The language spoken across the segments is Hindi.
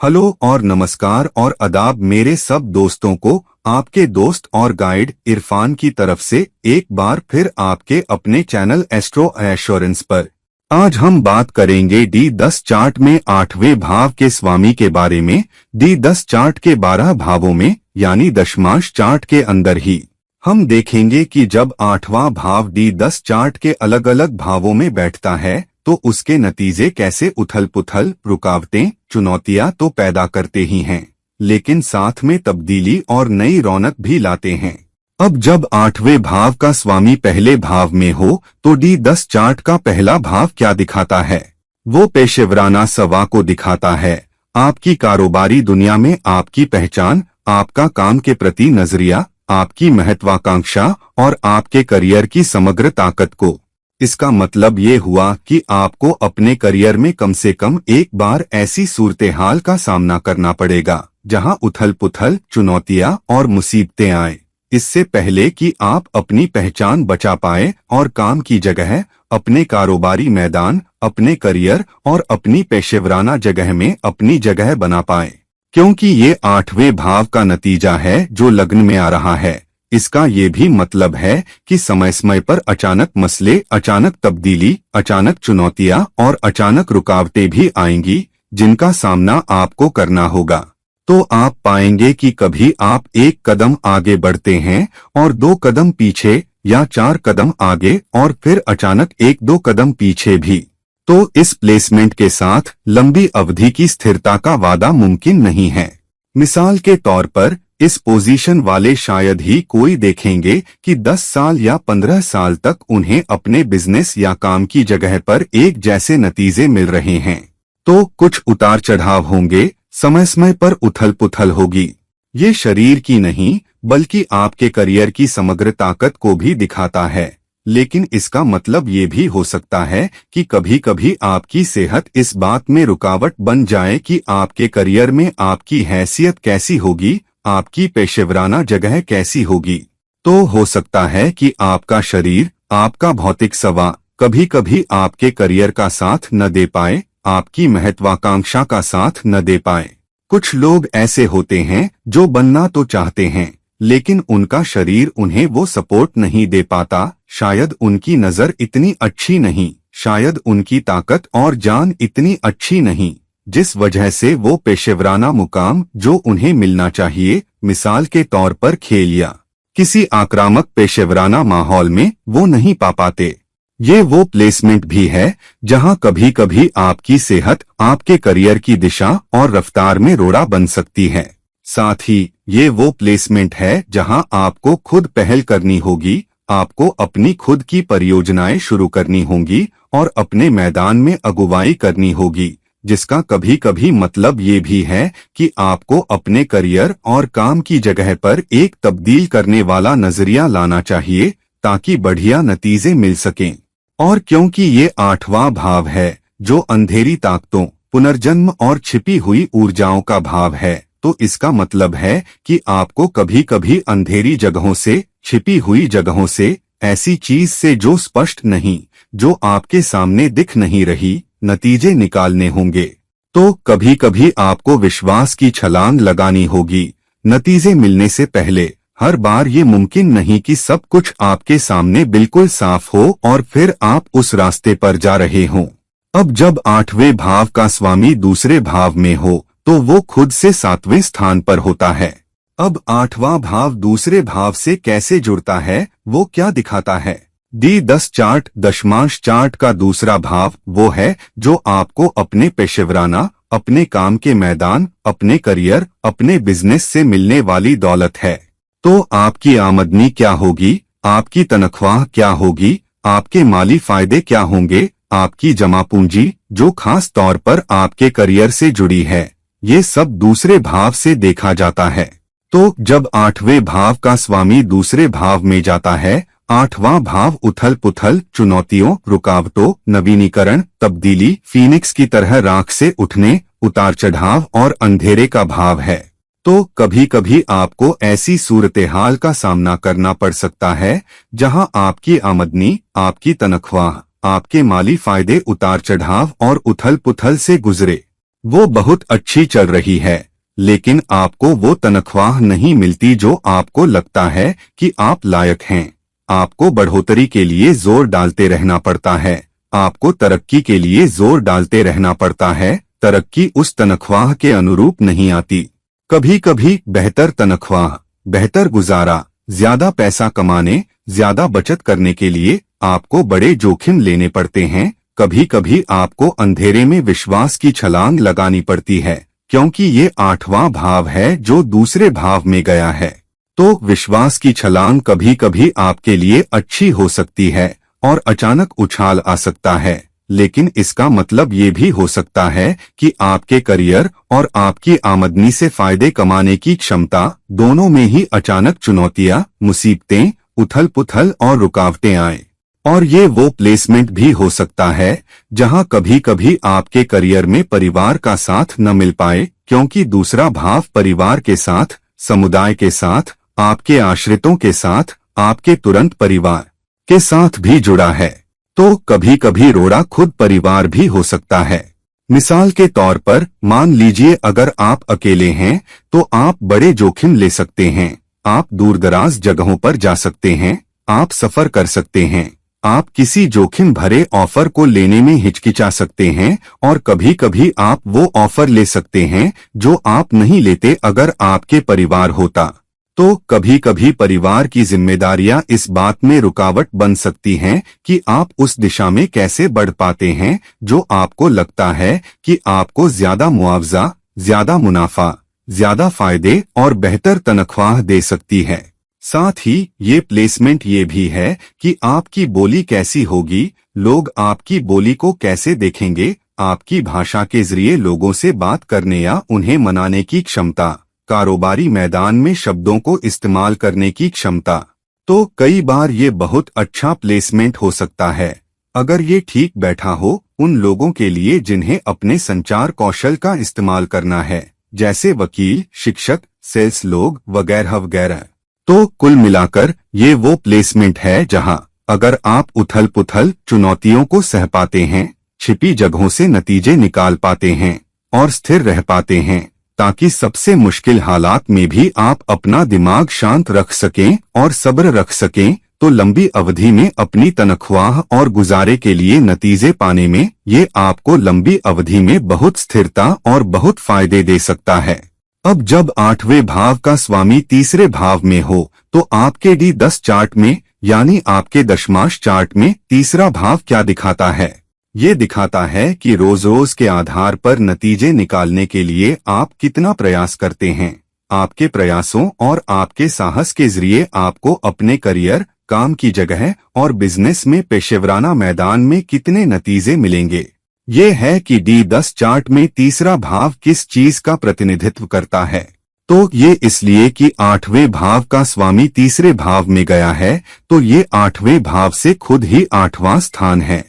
हेलो और नमस्कार और आदाब मेरे सब दोस्तों को। आपके दोस्त और गाइड इरफान की तरफ से एक बार फिर आपके अपने चैनल एस्ट्रो एश्योरेंस पर। आज हम बात करेंगे D10 चार्ट में 8वें भाव के स्वामी के बारे में। D10 चार्ट के 12 भावों में यानी दशमांश चार्ट के अंदर ही हम देखेंगे कि जब 8वां भाव D10 चार्ट के अलग अलग भावों में बैठता है तो उसके नतीजे कैसे उथल पुथल, रुकावटें, चुनौतियां तो पैदा करते ही हैं, लेकिन साथ में तब्दीली और नई रौनक भी लाते हैं। अब जब 8वें भाव का स्वामी पहले भाव में हो तो D10 चार्ट का पहला भाव क्या दिखाता है? वो पेशेवराना सवा को दिखाता है। आपकी कारोबारी दुनिया में आपकी पहचान, आपका काम के प्रति नजरिया, आपकी महत्वाकांक्षा और आपके करियर की समग्र ताकत को। इसका मतलब ये हुआ कि आपको अपने करियर में कम से कम एक बार ऐसी सूरत-ए-हाल का सामना करना पड़ेगा जहां उथल-पुथल, चुनौतियां और मुसीबतें आए। इससे पहले कि आप अपनी पहचान बचा पाए और काम की जगह, अपने कारोबारी मैदान, अपने करियर और अपनी पेशेवराना जगह में अपनी जगह बना पाए। क्योंकि ये 8वें भाव का नतीजा है जो लग्न में आ रहा है। इसका ये भी मतलब है कि समय समय पर अचानक मसले, अचानक तब्दीली, अचानक चुनौतियां और अचानक रुकावटें भी आएंगी जिनका सामना आपको करना होगा। तो आप पाएंगे कि कभी आप एक कदम आगे बढ़ते हैं और 2 कदम पीछे, या 4 कदम आगे और फिर अचानक 1-2 कदम पीछे भी। तो इस प्लेसमेंट के साथ लंबी अवधि की स्थिरता का वादा मुमकिन नहीं है। मिसाल के तौर पर इस पोजीशन वाले शायद ही कोई देखेंगे कि 10 साल या 15 साल तक उन्हें अपने बिजनेस या काम की जगह पर एक जैसे नतीजे मिल रहे हैं। तो कुछ उतार चढ़ाव होंगे, समय समय पर उथल पुथल होगी। ये शरीर की नहीं बल्कि आपके करियर की समग्र ताकत को भी दिखाता है। लेकिन इसका मतलब ये भी हो सकता है कि कभी कभी आपकी सेहत इस बात में रुकावट बन जाए कि आपके करियर में आपकी हैसियत कैसी होगी, आपकी पेशेवराना जगह कैसी होगी। तो हो सकता है कि आपका शरीर, आपका भौतिक सवा कभी कभी आपके करियर का साथ न दे पाए, आपकी महत्वाकांक्षा का साथ न दे पाए। कुछ लोग ऐसे होते हैं जो बनना तो चाहते हैं लेकिन उनका शरीर उन्हें वो सपोर्ट नहीं दे पाता। शायद उनकी नजर इतनी अच्छी नहीं, शायद उनकी ताकत और जान इतनी अच्छी नहीं, जिस वजह से वो पेशेवराना मुकाम जो उन्हें मिलना चाहिए, मिसाल के तौर पर खेल या किसी आक्रामक पेशेवराना माहौल में वो नहीं पा पाते। ये वो प्लेसमेंट भी है जहां कभी कभी आपकी सेहत आपके करियर की दिशा और रफ्तार में रोड़ा बन सकती है। साथ ही ये वो प्लेसमेंट है जहां आपको खुद पहल करनी होगी, आपको अपनी खुद की परियोजनाएं शुरू करनी होंगी और अपने मैदान में अगुवाई करनी होगी, जिसका कभी कभी मतलब ये भी है कि आपको अपने करियर और काम की जगह पर एक तब्दील करने वाला नजरिया लाना चाहिए ताकि बढ़िया नतीजे मिल सकें। और क्योंकि ये 8वां भाव है जो अंधेरी ताकतों, पुनर्जन्म और छिपी हुई ऊर्जाओं का भाव है, तो इसका मतलब है कि आपको कभी कभी अंधेरी जगहों से, छिपी हुई जगहों से, ऐसी चीज से जो स्पष्ट नहीं, जो आपके सामने दिख नहीं रही, नतीजे निकालने होंगे। तो कभी कभी आपको विश्वास की छलांग लगानी होगी नतीजे मिलने से पहले। हर बार ये मुमकिन नहीं कि सब कुछ आपके सामने बिल्कुल साफ हो और फिर आप उस रास्ते पर जा रहे हों। अब जब 8वें भाव का स्वामी दूसरे भाव में हो तो वो खुद से 7वें स्थान पर होता है। अब 8वां भाव दूसरे भाव से कैसे जुड़ता है, वो क्या दिखाता है? D10 चार्ट, दशमांश चार्ट का दूसरा भाव वो है जो आपको अपने पेशेवराना, अपने काम के मैदान, अपने करियर, अपने बिजनेस से मिलने वाली दौलत है। तो आपकी आमदनी क्या होगी, आपकी तनख्वाह क्या होगी, आपके माली फायदे क्या होंगे, आपकी जमा पूंजी जो खास तौर पर आपके करियर से जुड़ी है, ये सब दूसरे भाव से देखा जाता है। तो जब 8वें भाव का स्वामी दूसरे भाव में जाता है, 8वां भाव उथल पुथल, चुनौतियों, रुकावटों, नवीनीकरण, तब्दीली, फीनिक्स की तरह राख से उठने, उतार चढ़ाव और अंधेरे का भाव है। तो कभी कभी आपको ऐसी सूरत-ए-हाल का सामना करना पड़ सकता है जहां आपकी आमदनी, आपकी तनख्वाह, आपके माली फायदे उतार चढ़ाव और उथल पुथल से गुजरे। वो बहुत अच्छी चल रही है, लेकिन आपको वो तनख्वाह नहीं मिलती जो आपको लगता है कि आप लायक हैं। आपको बढ़ोतरी के लिए जोर डालते रहना पड़ता है, आपको तरक्की के लिए जोर डालते रहना पड़ता है, तरक्की उस तनख्वाह के अनुरूप नहीं आती। कभी कभी बेहतर तनख्वाह, बेहतर गुजारा, ज्यादा पैसा कमाने, ज्यादा बचत करने के लिए आपको बड़े जोखिम लेने पड़ते हैं। कभी कभी आपको अंधेरे में विश्वास की छलांग लगानी पड़ती है, क्योंकि ये 8वां भाव है जो दूसरे भाव में गया है। तो विश्वास की छलांग कभी कभी आपके लिए अच्छी हो सकती है और अचानक उछाल आ सकता है, लेकिन इसका मतलब ये भी हो सकता है कि आपके करियर और आपकी आमदनी से फायदे कमाने की क्षमता दोनों में ही अचानक चुनौतियां, मुसीबतें, उथल पुथल और रुकावटें आए। और ये वो प्लेसमेंट भी हो सकता है जहां कभी कभी आपके करियर में परिवार का साथ न मिल पाए, क्योंकि दूसरा भाव परिवार के साथ, समुदाय के साथ, आपके आश्रितों के साथ, आपके तुरंत परिवार के साथ भी जुड़ा है। तो कभी कभी रोड़ा खुद परिवार भी हो सकता है। मिसाल के तौर पर मान लीजिए अगर आप अकेले हैं तो आप बड़े जोखिम ले सकते हैं। आप दूरदराज जगहों पर जा सकते हैं, आप सफर कर सकते हैं, आप किसी जोखिम भरे ऑफर को लेने में हिचकिचा सकते हैं और कभी कभी आप वो ऑफर ले सकते हैं जो आप नहीं लेते अगर आपके परिवार होता। तो कभी कभी परिवार की जिम्मेदारियां इस बात में रुकावट बन सकती हैं कि आप उस दिशा में कैसे बढ़ पाते हैं जो आपको लगता है कि आपको ज्यादा मुआवजा, ज्यादा मुनाफा, ज्यादा फायदे और बेहतर तनख्वाह दे सकती है। साथ ही ये प्लेसमेंट ये भी है कि आपकी बोली कैसी होगी, लोग आपकी बोली को कैसे देखेंगे, आपकी भाषा के जरिए लोगों से बात करने या उन्हें मनाने की क्षमता, कारोबारी मैदान में शब्दों को इस्तेमाल करने की क्षमता। तो कई बार ये बहुत अच्छा प्लेसमेंट हो सकता है अगर ये ठीक बैठा हो उन लोगों के लिए जिन्हें अपने संचार कौशल का इस्तेमाल करना है, जैसे वकील, शिक्षक, सेल्स लोग वगैरह वगैरह। तो कुल मिलाकर ये वो प्लेसमेंट है जहां अगर आप उथल पुथल, चुनौतियों को सह पाते हैं, छिपी जगहों से नतीजे निकाल पाते हैं और स्थिर रह पाते हैं, ताकि सबसे मुश्किल हालात में भी आप अपना दिमाग शांत रख सकें और सब्र रख सकें, तो लंबी अवधि में अपनी तनख्वाह और गुजारे के लिए नतीजे पाने में ये आपको लंबी अवधि में बहुत स्थिरता और बहुत फायदे दे सकता है। अब जब 8वें भाव का स्वामी तीसरे भाव में हो तो आपके D10 चार्ट में यानी आपके दशमांश चार्ट में तीसरा भाव क्या दिखाता है? ये दिखाता है कि रोज रोज के आधार पर नतीजे निकालने के लिए आप कितना प्रयास करते हैं। आपके प्रयासों और आपके साहस के जरिए आपको अपने करियर, काम की जगह और बिजनेस में पेशेवराना मैदान में कितने नतीजे मिलेंगे। ये है कि D10 चार्ट में तीसरा भाव किस चीज का प्रतिनिधित्व करता है। तो ये इसलिए कि 8वें भाव का स्वामी तीसरे भाव में गया है, तो ये 8वें भाव से खुद ही 8वां स्थान है।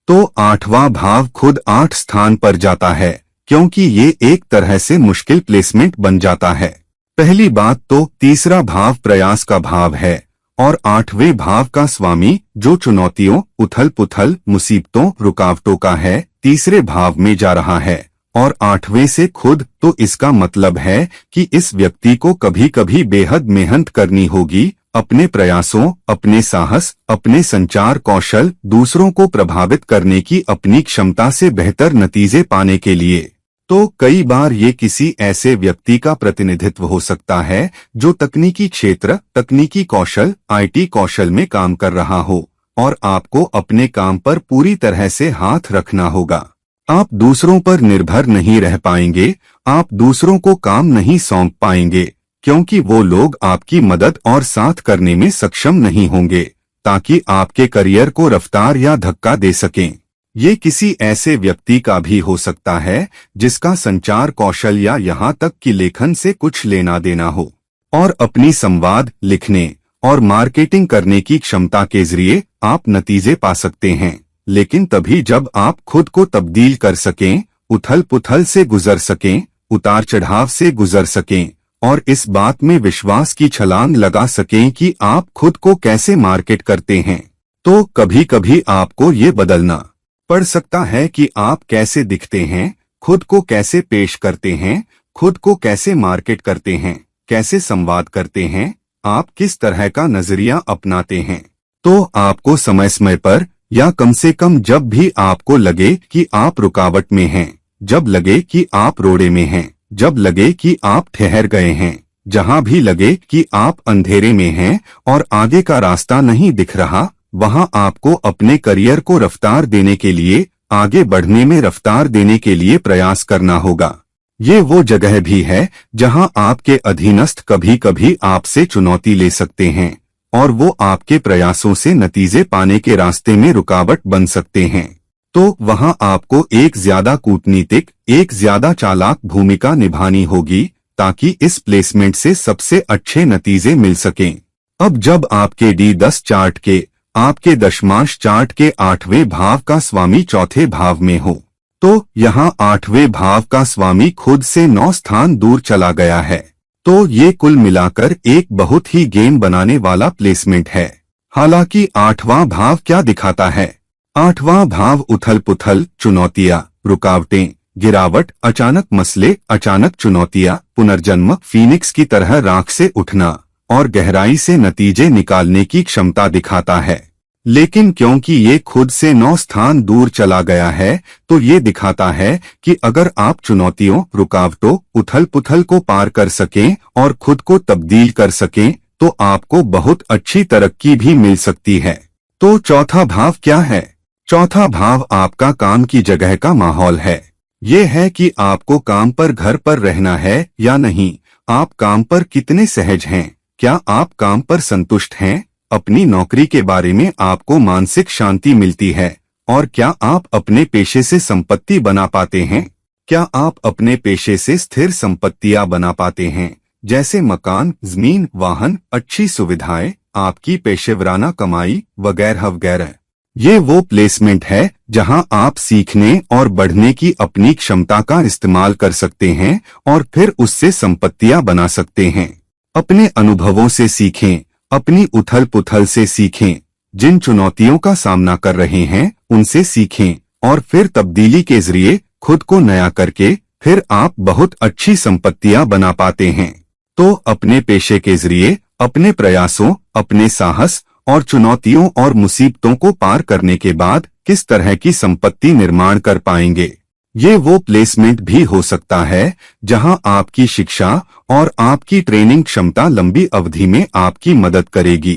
तो 8वां भाव खुद 8 स्थान पर जाता है, क्योंकि ये एक तरह से मुश्किल प्लेसमेंट बन जाता है। पहली बात तो तीसरा भाव प्रयास का भाव है और 8वें भाव का स्वामी जो चुनौतियों, उथल पुथल, मुसीबतों, रुकावटों का है, तीसरे भाव में जा रहा है और 8वें से खुद, तो इसका मतलब है कि इस व्यक्ति को कभी कभी बेहद मेहनत करनी होगी अपने प्रयासों, अपने साहस, अपने संचार कौशल, दूसरों को प्रभावित करने की अपनी क्षमता से बेहतर नतीजे पाने के लिए। तो कई बार ये किसी ऐसे व्यक्ति का प्रतिनिधित्व हो सकता है जो तकनीकी क्षेत्र, तकनीकी कौशल, IT कौशल में काम कर रहा हो और आपको अपने काम पर पूरी तरह से हाथ रखना होगा। आप दूसरों पर निर्भर नहीं रह पाएंगे, आप दूसरों को काम नहीं सौंप पाएंगे, क्योंकि वो लोग आपकी मदद और साथ करने में सक्षम नहीं होंगे ताकि आपके करियर को रफ्तार या धक्का दे सकें। ये किसी ऐसे व्यक्ति का भी हो सकता है जिसका संचार कौशल या यहाँ तक कि लेखन से कुछ लेना देना हो और अपनी संवाद, लिखने और मार्केटिंग करने की क्षमता के जरिए आप नतीजे पा सकते हैं, लेकिन तभी जब आप खुद को तब्दील कर सकें, उथल पुथल से गुजर सकें, उतार चढ़ाव से गुजर सकें और इस बात में विश्वास की छलांग लगा सकें कि आप खुद को कैसे मार्केट करते हैं। तो कभी कभी आपको ये बदलना पड़ सकता है कि आप कैसे दिखते हैं, खुद को कैसे पेश करते हैं, खुद को कैसे मार्केट करते हैं, कैसे संवाद करते हैं, आप किस तरह का नजरिया अपनाते हैं। तो आपको समय समय पर, या कम से कम जब भी आपको लगे कि आप रुकावट में हैं, जब लगे कि आप रोड़े में हैं, जब लगे कि आप ठहर गए हैं, जहां भी लगे कि आप अंधेरे में हैं और आगे का रास्ता नहीं दिख रहा, वहां आपको अपने करियर को रफ्तार देने के लिए, आगे बढ़ने में रफ्तार देने के लिए प्रयास करना होगा। ये वो जगह भी है जहां आपके अधीनस्थ कभी कभी आपसे चुनौती ले सकते हैं और वो आपके प्रयासों से नतीजे पाने के रास्ते में रुकावट बन सकते हैं। तो वहां आपको एक ज्यादा कूटनीतिक, एक ज्यादा चालाक भूमिका निभानी होगी ताकि इस प्लेसमेंट से सबसे अच्छे नतीजे मिल सकें। अब जब आपके D10 चार्ट के, आपके दशमांश चार्ट के 8वें भाव का स्वामी चौथे भाव में हो, तो यहाँ 8वें भाव का स्वामी खुद से 9 स्थान दूर चला गया है। तो ये कुल मिलाकर एक बहुत ही गेम बनाने वाला प्लेसमेंट है। हालांकि 8वां भाव क्या दिखाता है? 8वां भाव उथल पुथल, चुनौतियां, रुकावटें, गिरावट, अचानक मसले, अचानक चुनौतियां, पुनर्जन्म, फीनिक्स की तरह राख से उठना और गहराई से नतीजे निकालने की क्षमता दिखाता है। लेकिन क्योंकि ये खुद से 9 स्थान दूर चला गया है, तो ये दिखाता है कि अगर आप चुनौतियों, रुकावटों, उथल पुथल को पार कर सकें और खुद को तब्दील कर सकें, तो आपको बहुत अच्छी तरक्की भी मिल सकती है। तो चौथा भाव क्या है? चौथा भाव आपका काम की जगह का माहौल है। ये है कि आपको काम पर, घर पर रहना है या नहीं, आप काम पर कितने सहज हैं, क्या आप काम पर संतुष्ट हैं, अपनी नौकरी के बारे में आपको मानसिक शांति मिलती है, और क्या आप अपने पेशे से संपत्ति बना पाते हैं, क्या आप अपने पेशे से स्थिर संपत्तियां बना पाते हैं, जैसे मकान, जमीन, वाहन, अच्छी सुविधाएं, आपकी पेशेवराना कमाई वगैरह वगैरह। ये वो प्लेसमेंट है जहां आप सीखने और बढ़ने की अपनी क्षमता का इस्तेमाल कर सकते हैं और फिर उससे संपत्तियां बना सकते हैं। अपने अनुभवों से सीखें, अपनी उथल पुथल से सीखें, जिन चुनौतियों का सामना कर रहे हैं उनसे सीखें और फिर तब्दीली के जरिए खुद को नया करके फिर आप बहुत अच्छी संपत्तियां बना पाते हैं। तो अपने पेशे के जरिए, अपने प्रयासों, अपने साहस और चुनौतियों और मुसीबतों को पार करने के बाद किस तरह की संपत्ति निर्माण कर पाएंगे। ये वो प्लेसमेंट भी हो सकता है जहां आपकी शिक्षा और आपकी ट्रेनिंग क्षमता लंबी अवधि में आपकी मदद करेगी।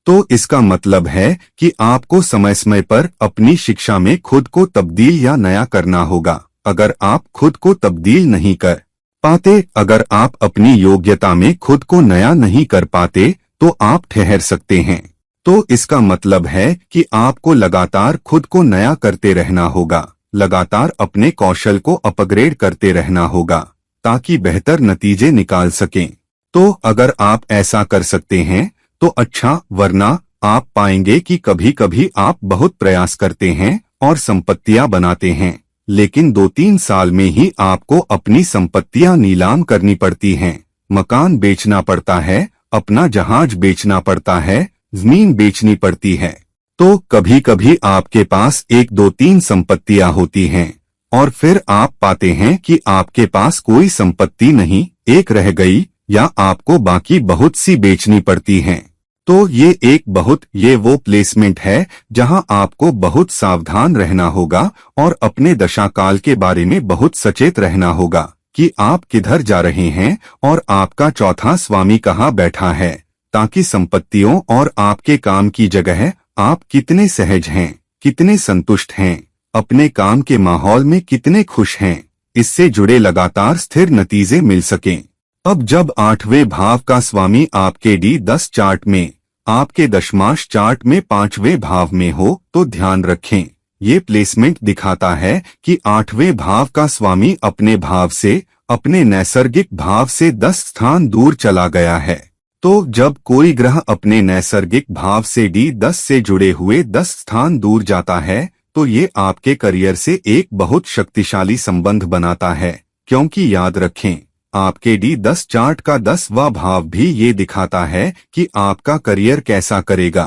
तो इसका मतलब है कि आपको समय समय पर अपनी शिक्षा में खुद को तब्दील या नया करना होगा। अगर आप खुद को तब्दील नहीं कर पाते, अगर आप अपनी योग्यता में खुद को नया नहीं कर पाते, तो आप ठहर सकते हैं। तो इसका मतलब है कि आपको लगातार खुद को नया करते रहना होगा, लगातार अपने कौशल को अपग्रेड करते रहना होगा ताकि बेहतर नतीजे निकाल सकें। तो अगर आप ऐसा कर सकते हैं तो अच्छा, वरना आप पाएंगे कि कभी कभी आप बहुत प्रयास करते हैं और संपत्तियां बनाते हैं, लेकिन 2-3 साल में ही आपको अपनी संपत्तियां नीलाम करनी पड़ती हैं, मकान बेचना पड़ता है, अपना जहाज बेचना पड़ता है, जमीन बेचनी पड़ती है। तो कभी कभी आपके पास 1-2-3 संपत्तियां होती हैं और फिर आप पाते हैं कि आपके पास कोई संपत्ति नहीं, एक रह गई, या आपको बाकी बहुत सी बेचनी पड़ती हैं। तो ये वो प्लेसमेंट है जहां आपको बहुत सावधान रहना होगा और अपने दशाकाल के बारे में बहुत सचेत रहना होगा कि आप किधर जा रहे हैं और आपका चौथा स्वामी कहाँ बैठा है, ताकि संपत्तियों और आपके काम की जगह आप कितने सहज हैं, कितने संतुष्ट हैं, अपने काम के माहौल में कितने खुश हैं, इससे जुड़े लगातार स्थिर नतीजे मिल सकें। अब जब 8वें भाव का स्वामी आपके D10 चार्ट में, आपके दशमांश चार्ट में 5वें भाव में हो, तो ध्यान रखें, ये प्लेसमेंट दिखाता है कि 8वें भाव का स्वामी अपने भाव से, अपने नैसर्गिक भाव से 10 स्थान दूर चला गया है। तो जब कोई ग्रह अपने नैसर्गिक भाव से D10 से जुड़े हुए 10 स्थान दूर जाता है, तो ये आपके करियर से एक बहुत शक्तिशाली संबंध बनाता है, क्योंकि याद रखें, आपके D10 चार्ट का 10वां भाव भी ये दिखाता है कि आपका करियर कैसा करेगा।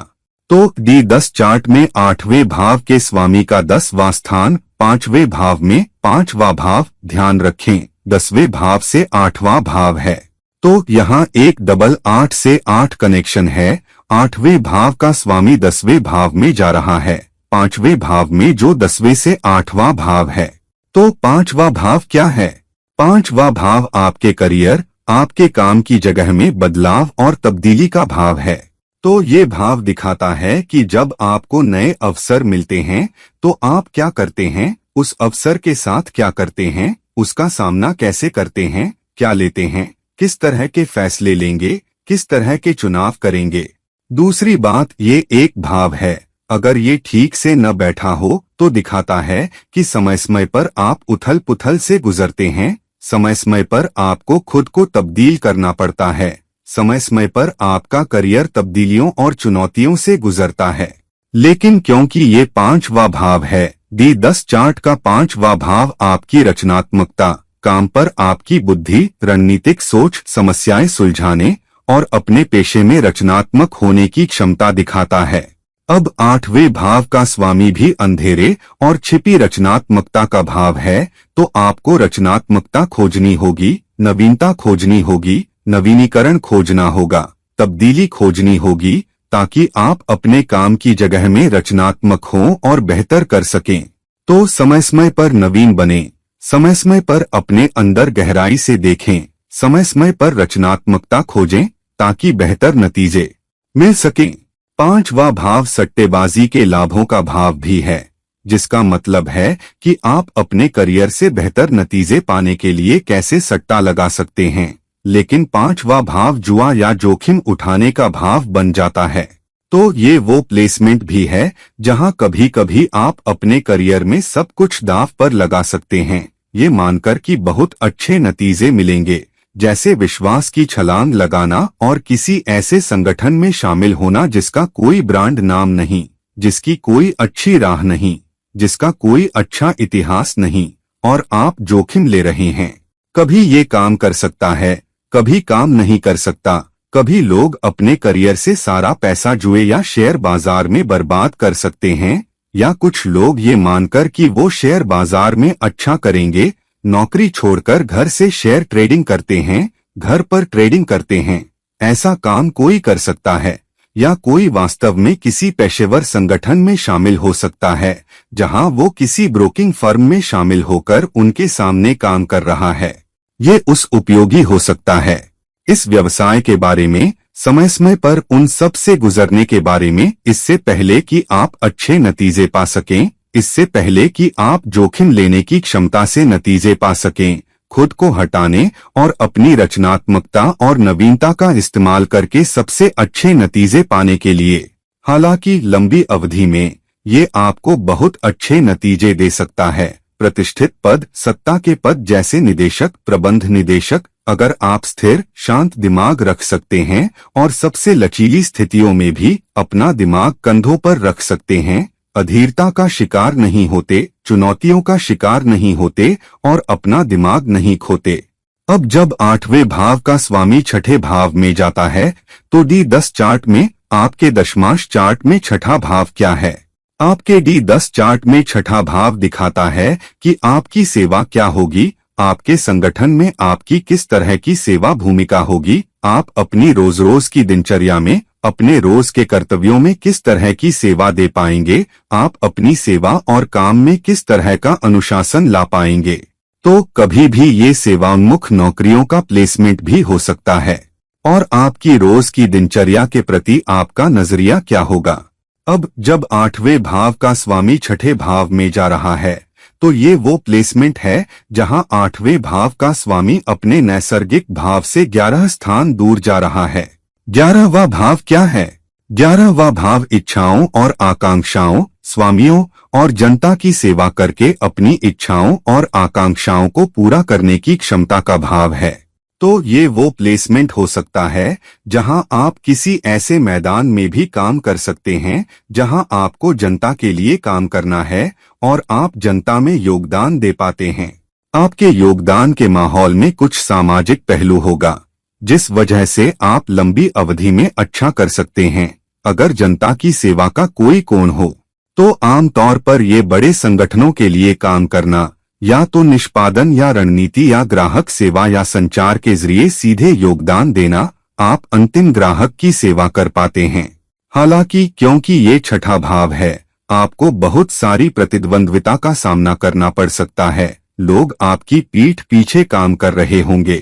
तो D10 चार्ट में 8वें भाव के स्वामी का 10वां स्थान 5वें भाव में 5वां भाव, ध्यान रखें 10वें भाव से 8वां भाव है, तो यहाँ एक डबल 8 से 8 कनेक्शन है। 8वें भाव का स्वामी 10वें भाव में जा रहा है, 5वें भाव में जो 10वें से 8वां भाव है। तो 5वां भाव क्या है? 5वां भाव आपके करियर, आपके काम की जगह में बदलाव और तब्दीली का भाव है। तो ये भाव दिखाता है कि जब आपको नए अवसर मिलते हैं तो आप क्या करते हैं, उस अवसर के साथ क्या करते हैं, उसका सामना कैसे करते हैं, क्या लेते हैं, किस तरह के फैसले लेंगे, किस तरह के चुनाव करेंगे। दूसरी बात, ये एक भाव है, अगर ये ठीक से न बैठा हो तो दिखाता है कि समय समय पर आप उथल पुथल से गुजरते हैं, समय समय पर आपको खुद को तब्दील करना पड़ता है, समय समय पर आपका करियर तब्दीलियों और चुनौतियों से गुजरता है। लेकिन क्योंकि ये 5वां भाव है, D10 चार्ट का 5वां भाव आपकी रचनात्मकता, काम पर आपकी बुद्धि, रणनीतिक सोच, समस्याएं सुलझाने और अपने पेशे में रचनात्मक होने की क्षमता दिखाता है। अब 8वें भाव का स्वामी भी अंधेरे और छिपी रचनात्मकता का भाव है, तो आपको रचनात्मकता खोजनी होगी, नवीनता खोजनी होगी, नवीनीकरण खोजना होगा, तब्दीली खोजनी होगी, ताकि आप अपने काम की जगह में रचनात्मक हों और बेहतर कर सकें। तो समय समय पर नवीन बने, समय समय पर अपने अंदर गहराई से देखें, समय समय पर रचनात्मकता खोजें ताकि बेहतर नतीजे मिल सकें। 5वां भाव सट्टेबाजी के लाभों का भाव भी है, जिसका मतलब है कि आप अपने करियर से बेहतर नतीजे पाने के लिए कैसे सट्टा लगा सकते हैं। लेकिन 5वां भाव जुआ या जोखिम उठाने का भाव बन जाता है, तो ये वो प्लेसमेंट भी है जहां कभी कभी आप अपने करियर में सब कुछ दांव पर लगा सकते हैं, ये मानकर कि बहुत अच्छे नतीजे मिलेंगे, जैसे विश्वास की छलांग लगाना और किसी ऐसे संगठन में शामिल होना जिसका कोई ब्रांड नाम नहीं, जिसकी कोई अच्छी राह नहीं, जिसका कोई अच्छा इतिहास नहीं, और आप जोखिम ले रहे हैं। कभी ये काम कर सकता है, कभी काम नहीं कर सकता, कभी लोग अपने करियर से सारा पैसा जुए या शेयर बाजार में बर्बाद कर सकते हैं, या कुछ लोग ये मानकर कि वो शेयर बाजार में अच्छा करेंगे, नौकरी छोड़कर घर से शेयर ट्रेडिंग करते हैं, घर पर ट्रेडिंग करते हैं। ऐसा काम कोई कर सकता है, या कोई वास्तव में किसी पेशेवर संगठन में शामिल हो सकता है, जहां वो किसी ब्रोकिंग फर्म में शामिल होकर उनके सामने काम कर रहा है। ये उस उपयोगी हो सकता है। इस व्यवसाय के बारे में, समय समय पर उन सब से गुजरने के बारे में, इससे पहले कि आप अच्छे नतीजे पा सकें, इससे पहले कि आप जोखिम लेने की क्षमता से नतीजे पा सकें, खुद को हटाने और अपनी रचनात्मकता और नवीनता का इस्तेमाल करके सबसे अच्छे नतीजे पाने के लिए। हालांकि लंबी अवधि में ये आपको बहुत अच्छे नतीजे दे सकता है। प्रतिष्ठित पद, सत्ता के पद जैसे निदेशक, प्रबंध निदेशक, अगर आप स्थिर, शांत दिमाग रख सकते हैं और सबसे लचीली स्थितियों में भी अपना दिमाग कंधों पर रख सकते हैं, अधीरता का शिकार नहीं होते, चुनौतियों का शिकार नहीं होते और अपना दिमाग नहीं खोते। अब जब 8वें भाव का स्वामी छठे भाव में जाता है, तो D10 चार्ट में आपके दशमांश चार्ट में छठा भाव क्या है? आपके D10 चार्ट में छठा भाव दिखाता है कि आपकी सेवा क्या होगी, आपके संगठन में आपकी किस तरह की सेवा भूमिका होगी, आप अपनी रोज रोज की दिनचर्या में, अपने रोज के कर्तव्यों में किस तरह की सेवा दे पाएंगे, आप अपनी सेवा और काम में किस तरह का अनुशासन ला पाएंगे। तो कभी भी ये सेवान्मुख नौकरियों का प्लेसमेंट भी हो सकता है। और आपकी रोज की दिनचर्या के प्रति आपका नजरिया क्या होगा? अब जब 8वें भाव का स्वामी छठे भाव में जा रहा है, तो ये वो प्लेसमेंट है जहां 8वें भाव का स्वामी अपने नैसर्गिक भाव से 11 स्थान दूर जा रहा है। 11वां भाव क्या है? 11वां भाव इच्छाओं और आकांक्षाओं, स्वामियों और जनता की सेवा करके अपनी इच्छाओं और आकांक्षाओं को पूरा करने की क्षमता का भाव है। तो ये वो प्लेसमेंट हो सकता है जहां आप किसी ऐसे मैदान में भी काम कर सकते हैं जहां आपको जनता के लिए काम करना है और आप जनता में योगदान दे पाते हैं। आपके योगदान के माहौल में कुछ सामाजिक पहलू होगा, जिस वजह से आप लंबी अवधि में अच्छा कर सकते हैं। अगर जनता की सेवा का कोई कोण हो, तो आमतौर पर ये बड़े संगठनों के लिए काम करना, या तो निष्पादन या रणनीति या ग्राहक सेवा या संचार के जरिए सीधे योगदान देना, आप अंतिम ग्राहक की सेवा कर पाते हैं। हालांकि क्योंकि ये छठा भाव है, आपको बहुत सारी प्रतिद्वंद्विता का सामना करना पड़ सकता है। लोग आपकी पीठ पीछे काम कर रहे होंगे,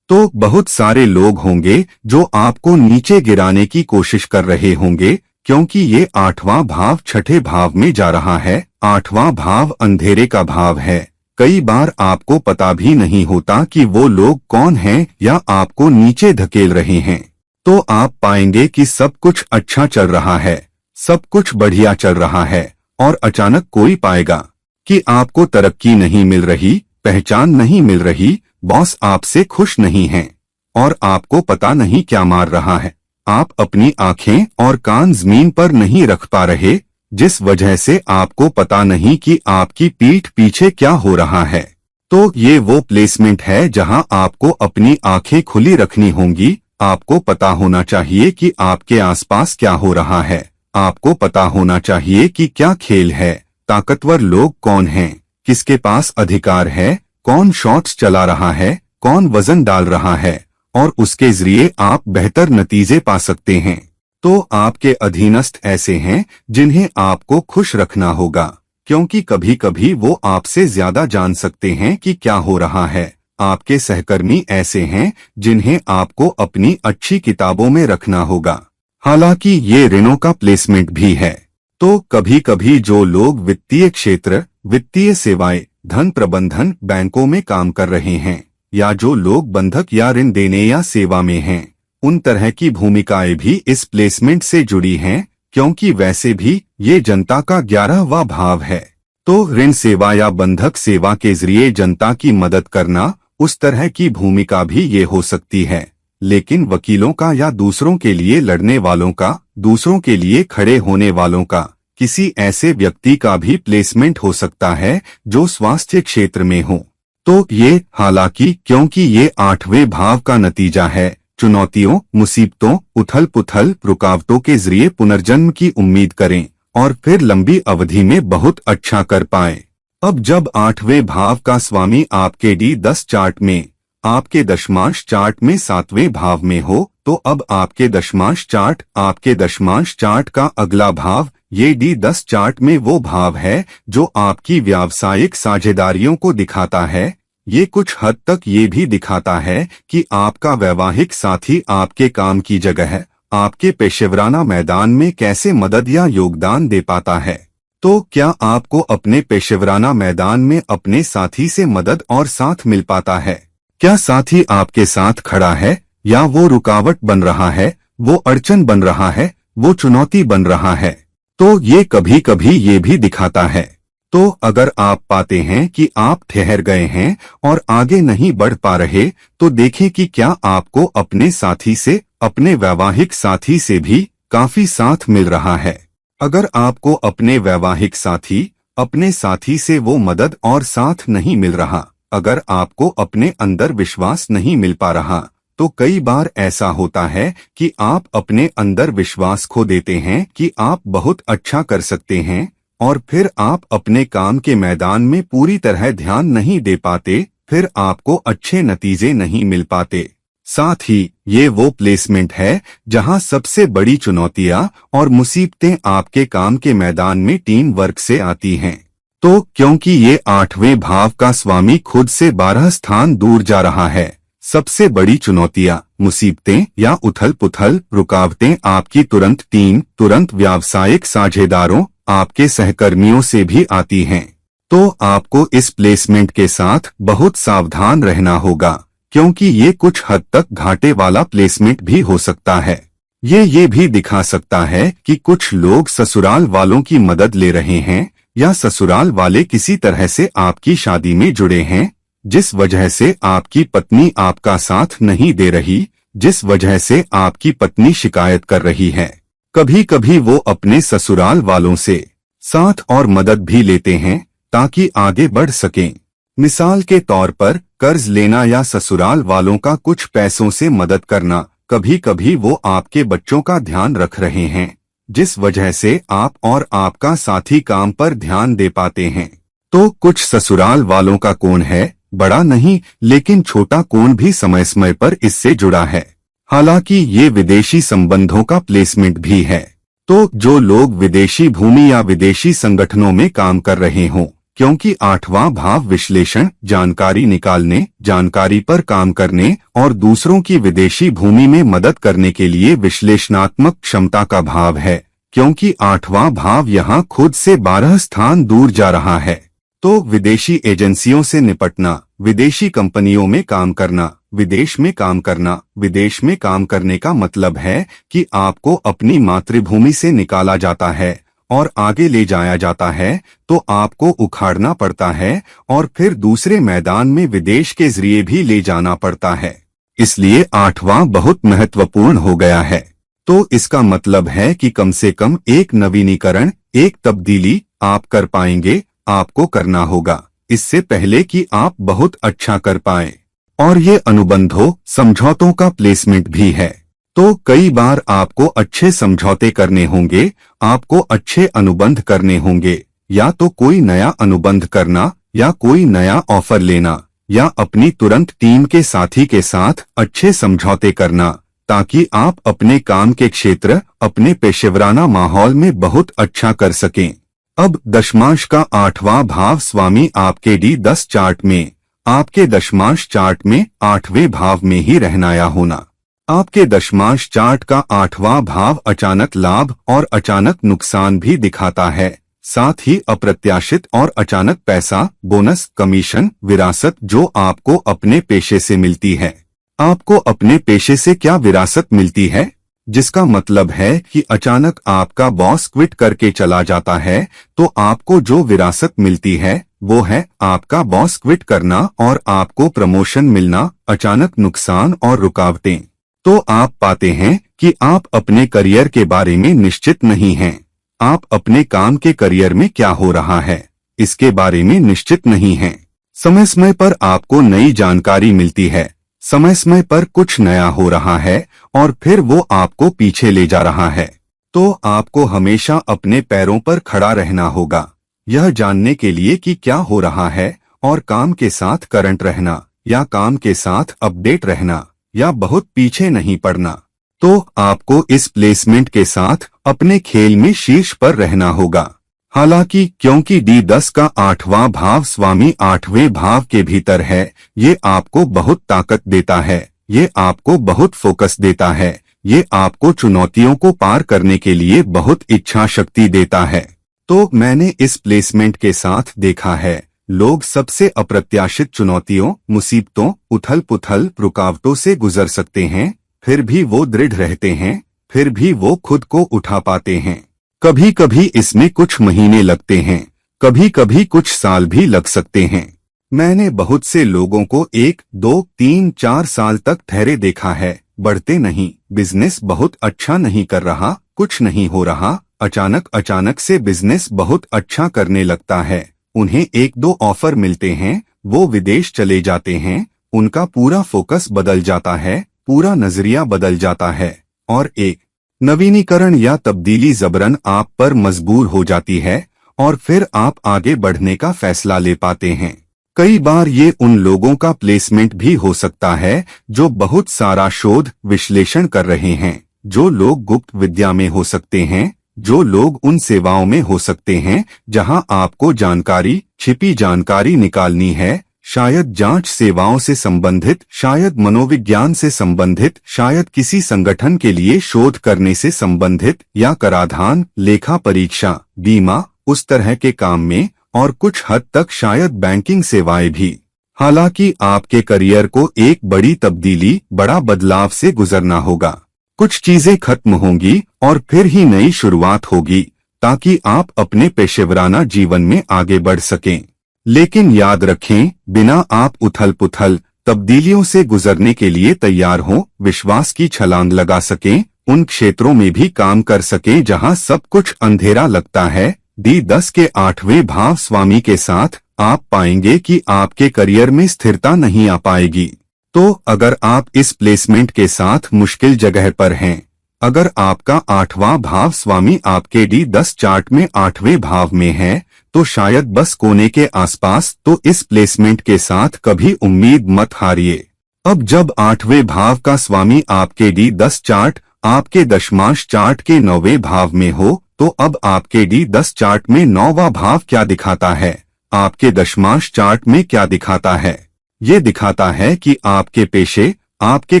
तो बहुत सारे लोग होंगे जो आपको नीचे गिराने की कोशिश कर रहे होंगे, क्योंकि ये आठवां भाव छठे भाव में जा रहा है। आठवां भाव अंधेरे का भाव है। कई बार आपको पता भी नहीं होता कि वो लोग कौन हैं या आपको नीचे धकेल रहे हैं। तो आप पाएंगे कि सब कुछ अच्छा चल रहा है, सब कुछ बढ़िया चल रहा है, और अचानक कोई पाएगा कि आपको तरक्की नहीं मिल रही, पहचान नहीं मिल रही, बॉस आपसे खुश नहीं है, और आपको पता नहीं क्या मार रहा है। आप अपनी आंखें और कान जमीन पर नहीं रख पा रहे, जिस वजह से आपको पता नहीं कि आपकी पीठ पीछे क्या हो रहा है। तो ये वो प्लेसमेंट है जहां आपको अपनी आंखें खुली रखनी होंगी। आपको पता होना चाहिए कि आपके आसपास क्या हो रहा है। आपको पता होना चाहिए कि क्या खेल है, ताकतवर लोग कौन हैं, किसके पास अधिकार है, कौन शॉट्स चला रहा है, कौन वजन डाल रहा है, और उसके जरिए आप बेहतर नतीजे पा सकते हैं। तो आपके अधीनस्थ ऐसे हैं जिन्हें आपको खुश रखना होगा, क्योंकि कभी कभी वो आपसे ज्यादा जान सकते हैं कि क्या हो रहा है। आपके सहकर्मी ऐसे हैं जिन्हें आपको अपनी अच्छी किताबों में रखना होगा। हालांकि ये ऋणों का प्लेसमेंट भी है। तो कभी कभी जो लोग वित्तीय क्षेत्र, वित्तीय सेवाएं, धन प्रबंधन, बैंकों में काम कर रहे हैं, या जो लोग बंधक या ऋण देने या सेवा में हैं, उन तरह की भूमिकाएं भी इस प्लेसमेंट से जुड़ी हैं, क्योंकि वैसे भी ये जनता का 11वां भाव है। तो ऋण सेवा या बंधक सेवा के जरिए जनता की मदद करना, उस तरह की भूमिका भी ये हो सकती है। लेकिन वकीलों का या दूसरों के लिए लड़ने वालों का, दूसरों के लिए खड़े होने वालों का, किसी ऐसे व्यक्ति का भी प्लेसमेंट हो सकता है जो स्वास्थ्य क्षेत्र में हो। तो ये, हालांकि क्योंकि ये 8वें भाव का नतीजा है, चुनौतियों, मुसीबतों, उथल पुथल, रुकावटों के जरिए पुनर्जन्म की उम्मीद करें और फिर लंबी अवधि में बहुत अच्छा कर पाएं। अब जब 8वें भाव का स्वामी आपके D10 चार्ट में, आपके दशमांश चार्ट में 7वें भाव में हो, तो अब आपके दशमांश चार्ट का अगला भाव, ये D10 चार्ट में वो भाव है जो आपकी व्यावसायिक साझेदारियों को दिखाता है। ये कुछ हद तक ये भी दिखाता है कि आपका वैवाहिक साथी आपके काम की जगह, आपके पेशेवराना मैदान में कैसे मदद या योगदान दे पाता है। तो क्या आपको अपने पेशेवराना मैदान में अपने साथी से मदद और साथ मिल पाता है? क्या साथी आपके साथ खड़ा है, या वो रुकावट बन रहा है, वो अड़चन बन रहा है, वो चुनौती बन रहा है? तो ये कभी कभी ये भी दिखाता है। तो अगर आप पाते हैं कि आप ठहर गए हैं और आगे नहीं बढ़ पा रहे, तो देखें कि क्या आपको अपने साथी से, अपने वैवाहिक साथी से भी काफी साथ मिल रहा है। अगर आपको अपने वैवाहिक साथी, अपने साथी से वो मदद और साथ नहीं मिल रहा, अगर आपको अपने अंदर विश्वास नहीं मिल पा रहा, तो कई बार ऐसा होता है कि आप अपने अंदर विश्वास खो देते हैं कि आप बहुत अच्छा कर सकते हैं, और फिर आप अपने काम के मैदान में पूरी तरह ध्यान नहीं दे पाते, फिर आपको अच्छे नतीजे नहीं मिल पाते। साथ ही ये वो प्लेसमेंट है जहां सबसे बड़ी चुनौतियां और मुसीबतें आपके काम के मैदान में टीम वर्क से आती हैं। तो क्योंकि ये 8वें भाव का स्वामी खुद से 12 स्थान दूर जा रहा है, सबसे बड़ी चुनौतियां, मुसीबतें या उथल पुथल, रुकावटें आपकी तुरंत टीम, तुरंत व्यावसायिक साझेदारों, आपके सहकर्मियों से भी आती हैं। तो आपको इस प्लेसमेंट के साथ बहुत सावधान रहना होगा, क्योंकि ये कुछ हद तक घाटे वाला प्लेसमेंट भी हो सकता है। ये भी दिखा सकता है कि कुछ लोग ससुराल वालों की मदद ले रहे हैं, या ससुराल वाले किसी तरह से आपकी शादी में जुड़े हैं, जिस वजह से आपकी पत्नी आपका साथ नहीं दे रही, जिस वजह से आपकी पत्नी शिकायत कर रही है। कभी कभी वो अपने ससुराल वालों से साथ और मदद भी लेते हैं ताकि आगे बढ़ सकें। मिसाल के तौर पर कर्ज लेना या ससुराल वालों का कुछ पैसों से मदद करना। कभी कभी वो आपके बच्चों का ध्यान रख रहे हैं, जिस वजह से आप और आपका साथी काम पर ध्यान दे पाते हैं। तो कुछ ससुराल वालों का कोण है, बड़ा नहीं लेकिन छोटा कोण भी समय समय पर इससे जुड़ा है। हालांकि ये विदेशी संबंधों का प्लेसमेंट भी है। तो जो लोग विदेशी भूमि या विदेशी संगठनों में काम कर रहे हों, क्योंकि 8वां भाव विश्लेषण जानकारी निकालने, जानकारी पर काम करने और दूसरों की विदेशी भूमि में मदद करने के लिए विश्लेषणात्मक क्षमता का भाव है, क्योंकि 8वां भाव यहाँ खुद से 12 स्थान दूर जा रहा है। तो विदेशी एजेंसियों से निपटना, विदेशी कंपनियों में काम करना, विदेश में काम करना, विदेश में काम करने का मतलब है कि आपको अपनी मातृभूमि से निकाला जाता है और आगे ले जाया जाता है, तो आपको उखाड़ना पड़ता है और फिर दूसरे मैदान में विदेश के जरिए भी ले जाना पड़ता है। इसलिए 8वां बहुत महत्वपूर्ण हो गया है। तो इसका मतलब है कि कम से कम एक नवीनीकरण, एक तब्दीली आप कर पाएंगे, आपको करना होगा, इससे पहले कि आप बहुत अच्छा कर पाएं। और ये अनुबंधों, समझौतों का प्लेसमेंट भी है। तो कई बार आपको अच्छे समझौते करने होंगे, आपको अच्छे अनुबंध करने होंगे, या तो कोई नया अनुबंध करना, या कोई नया ऑफर लेना, या अपनी तुरंत टीम के साथी के साथ अच्छे समझौते करना, ताकि आप अपने काम के क्षेत्र, अपने पेशेवराना माहौल में बहुत अच्छा कर सकें। अब दशमांश का 8वां भाव स्वामी आपके D10 चार्ट में, आपके दशमांश चार्ट में 8वें भाव में ही रहना या होना। आपके दशमांश चार्ट का 8वां भाव अचानक लाभ और अचानक नुकसान भी दिखाता है, साथ ही अप्रत्याशित और अचानक पैसा, बोनस, कमीशन, विरासत जो आपको अपने पेशे से मिलती है। आपको अपने पेशे से क्या विरासत मिलती है? जिसका मतलब है कि अचानक आपका बॉस क्विट करके चला जाता है, तो आपको जो विरासत मिलती है वो है आपका बॉस क्विट करना और आपको प्रमोशन मिलना, अचानक नुकसान और रुकावटें। तो आप पाते हैं कि आप अपने करियर के बारे में निश्चित नहीं हैं। आप अपने काम के करियर में क्या हो रहा है इसके बारे में निश्चित नहीं हैं। समय समय पर आपको नई जानकारी मिलती है, समय समय पर कुछ नया हो रहा है और फिर वो आपको पीछे ले जा रहा है। तो आपको हमेशा अपने पैरों पर खड़ा रहना होगा, यह जानने के लिए कि क्या हो रहा है, और काम के साथ करंट रहना, या काम के साथ अपडेट रहना, या बहुत पीछे नहीं पड़ना। तो आपको इस प्लेसमेंट के साथ अपने खेल में शीर्ष पर रहना होगा। हालांकि क्योंकि D10 का 8वां भाव स्वामी 8वें भाव के भीतर है, ये आपको बहुत ताकत देता है, ये आपको बहुत फोकस देता है, ये आपको चुनौतियों को पार करने के लिए बहुत इच्छा शक्ति देता है। तो मैंने इस प्लेसमेंट के साथ देखा है, लोग सबसे अप्रत्याशित चुनौतियों, मुसीबतों, उथल पुथल, रुकावटों से गुजर सकते हैं, फिर भी वो दृढ़ रहते हैं, फिर भी वो खुद को उठा पाते हैं। कभी कभी इसमें कुछ महीने लगते हैं, कभी कभी कुछ साल भी लग सकते हैं। मैंने बहुत से लोगों को 1, 2, 3, 4 साल तक ठहरे देखा है, बढ़ते नहीं, बिजनेस बहुत अच्छा नहीं कर रहा, कुछ नहीं हो रहा, अचानक से बिजनेस बहुत अच्छा करने लगता है, उन्हें 1-2 ऑफर मिलते हैं, वो विदेश चले जाते हैं, उनका पूरा फोकस बदल जाता है, पूरा नजरिया बदल जाता है, और एक नवीनीकरण या तब्दीली जबरन आप पर मजबूर हो जाती है, और फिर आप आगे बढ़ने का फैसला ले पाते हैं। कई बार ये उन लोगों का प्लेसमेंट भी हो सकता है जो बहुत सारा शोध विश्लेषण कर रहे हैं, जो लोग गुप्त विद्या में हो सकते हैं, जो लोग उन सेवाओं में हो सकते हैं जहां आपको जानकारी, छिपी जानकारी निकालनी है, शायद जांच सेवाओं से संबंधित, शायद मनोविज्ञान से संबंधित, शायद किसी संगठन के लिए शोध करने से संबंधित, या कराधान, लेखा परीक्षा, बीमा, उस तरह के काम में, और कुछ हद तक शायद बैंकिंग सेवाएं भी। हालांकि आपके करियर को एक बड़ी तब्दीली, बड़ा बदलाव से गुजरना होगा। कुछ चीजें खत्म होंगी और फिर ही नई शुरुआत होगी, ताकि आप अपने पेशेवराना जीवन में आगे बढ़ सकें। लेकिन याद रखें, बिना आप उथल पुथल, तब्दीलियों से गुजरने के लिए तैयार हों, विश्वास की छलांग लगा सकें, उन क्षेत्रों में भी काम कर सकें जहां सब कुछ अंधेरा लगता है। D10 के 8वें भाव स्वामी के साथ आप पाएंगे कि आपके करियर में स्थिरता नहीं आ पाएगी। तो अगर आप इस प्लेसमेंट के साथ मुश्किल जगह पर हैं, अगर आपका 8वां भाव स्वामी आपके D10 चार्ट में 8वें भाव में है तो शायद बस कोने के आसपास, तो इस प्लेसमेंट के साथ कभी उम्मीद मत हारिए। अब जब 8वें भाव का स्वामी आपके D10 चार्ट आपके दशमांश चार्ट के 9वें भाव में हो, तो अब आपके D10 चार्ट में 9वां भाव क्या दिखाता है, आपके दशमांश चार्ट में क्या दिखाता है? ये दिखाता है कि आपके पेशे, आपके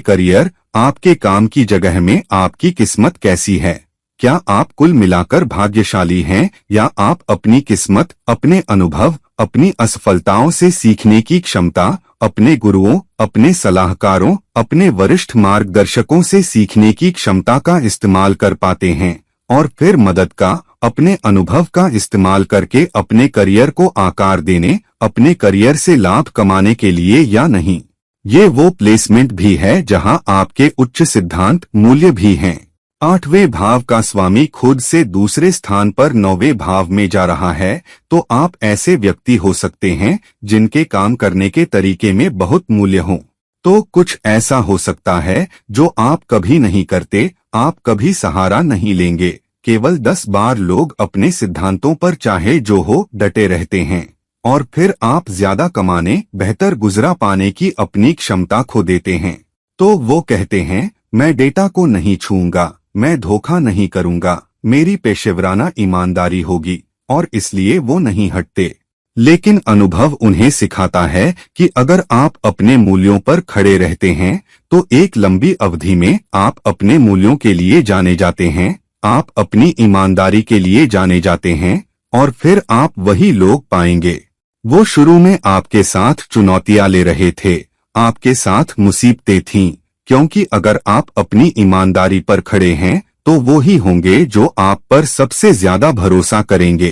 करियर, आपके काम की जगह में आपकी किस्मत कैसी है। क्या आप कुल मिलाकर भाग्यशाली हैं, या आप अपनी किस्मत, अपने अनुभव, अपनी असफलताओं से सीखने की क्षमता, अपने गुरुओं, अपने सलाहकारों, अपने वरिष्ठ मार्गदर्शकों से सीखने की क्षमता का इस्तेमाल कर पाते हैं और फिर मदद का, अपने अनुभव का इस्तेमाल करके अपने करियर को आकार देने, अपने करियर से लाभ कमाने के लिए या नहीं? ये वो प्लेसमेंट भी है जहां आपके उच्च सिद्धांत, मूल्य भी हैं। 8वें भाव का स्वामी खुद से दूसरे स्थान पर 9वें भाव में जा रहा है, तो आप ऐसे व्यक्ति हो सकते हैं जिनके काम करने के तरीके में बहुत मूल्य हो। तो कुछ ऐसा हो सकता है जो आप कभी नहीं करते, आप कभी सहारा नहीं लेंगे। केवल 10 बार लोग अपने सिद्धांतों पर चाहे जो हो डटे रहते हैं और फिर आप ज्यादा कमाने, बेहतर गुजरा पाने की अपनी क्षमता खो देते हैं। तो वो कहते हैं, मैं डेटा को नहीं छूऊंगा, मैं धोखा नहीं करूंगा, मेरी पेशेवराना ईमानदारी होगी, और इसलिए वो नहीं हटते। लेकिन अनुभव उन्हें सिखाता है कि अगर आप अपने मूल्यों पर खड़े रहते हैं तो एक लंबी अवधि में आप अपने मूल्यों के लिए जाने जाते हैं, आप अपनी ईमानदारी के लिए जाने जाते हैं, और फिर आप वही लोग पाएंगे। वो शुरू में आपके साथ चुनौतियां ले रहे थे, आपके साथ मुसीबतें थीं, क्योंकि अगर आप अपनी ईमानदारी पर खड़े हैं तो वो ही होंगे जो आप पर सबसे ज्यादा भरोसा करेंगे।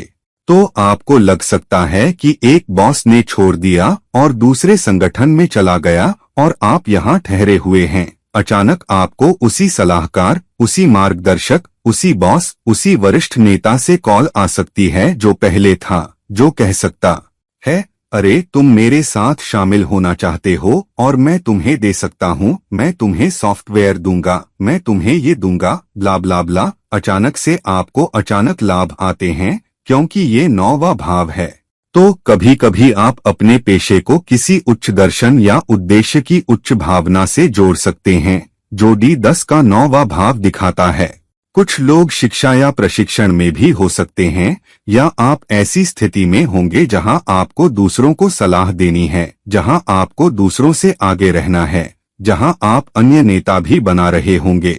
तो आपको लग सकता है कि एक बॉस ने छोड़ दिया और दूसरे संगठन में चला गया और आप यहाँ ठहरे हुए हैं। अचानक आपको उसी सलाहकार, उसी मार्गदर्शक, उसी बॉस, उसी वरिष्ठ नेता से कॉल आ सकती है जो पहले था, जो कह सकता है, अरे तुम मेरे साथ शामिल होना चाहते हो और मैं तुम्हें दे सकता हूँ, मैं तुम्हें सॉफ्टवेयर दूंगा, मैं तुम्हें ये दूंगा, ब्ला ब्ला ब्ला। अचानक से आपको अचानक लाभ आते हैं क्योंकि ये 9वां भाव है। तो कभी कभी आप अपने पेशे को किसी उच्च दर्शन या उद्देश्य की उच्च भावना से जोड़ सकते हैं जो D10 का 9वां भाव दिखाता है। कुछ लोग शिक्षा या प्रशिक्षण में भी हो सकते हैं, या आप ऐसी स्थिति में होंगे जहां आपको दूसरों को सलाह देनी है, जहां आपको दूसरों से आगे रहना है, जहां आप अन्य नेता भी बना रहे होंगे।